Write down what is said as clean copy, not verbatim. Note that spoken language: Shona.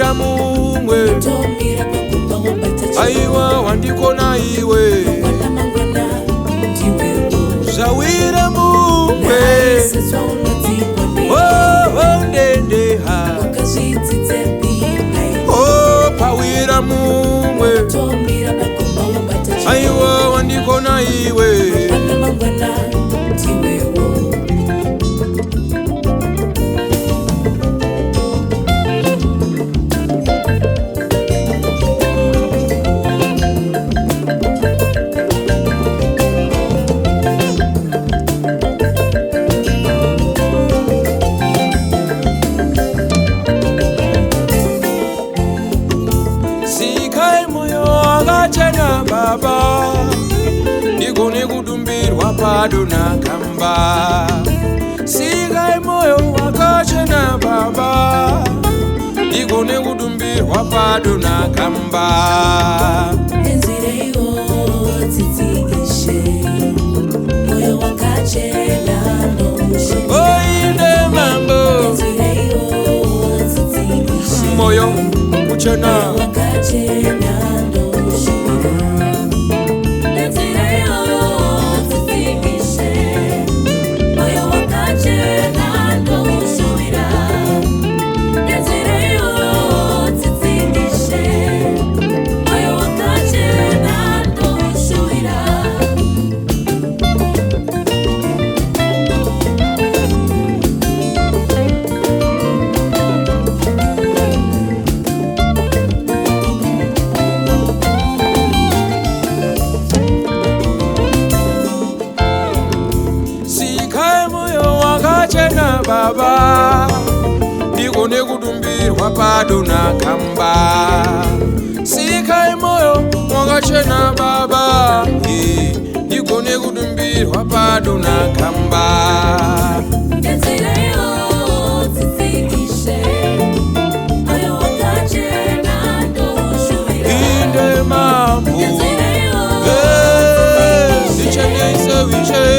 pawira mumwe aiwa wandikona iwe zvawira mumwe ndendeha pawira mumwe aiwa wandikona iwe Wakachena baba ndigone kudumbirwa pado nakamba sikai moyo wakachena baba ndigone kudumbirwa pado nakamba enzireyo tsitsi ishe moyo wakachena nomushe oinde mambo enzireyo tsitsi ishe moyo kuchena wakachena baba ndigone kudumbirwa pado nakamba sikai moyo wakachena baba ndigone kudumbirwa pado nakamba enzireyo tsitsi ishe moyo wakachena ndoshuvira inde mambo enzireyo ndichenese wishe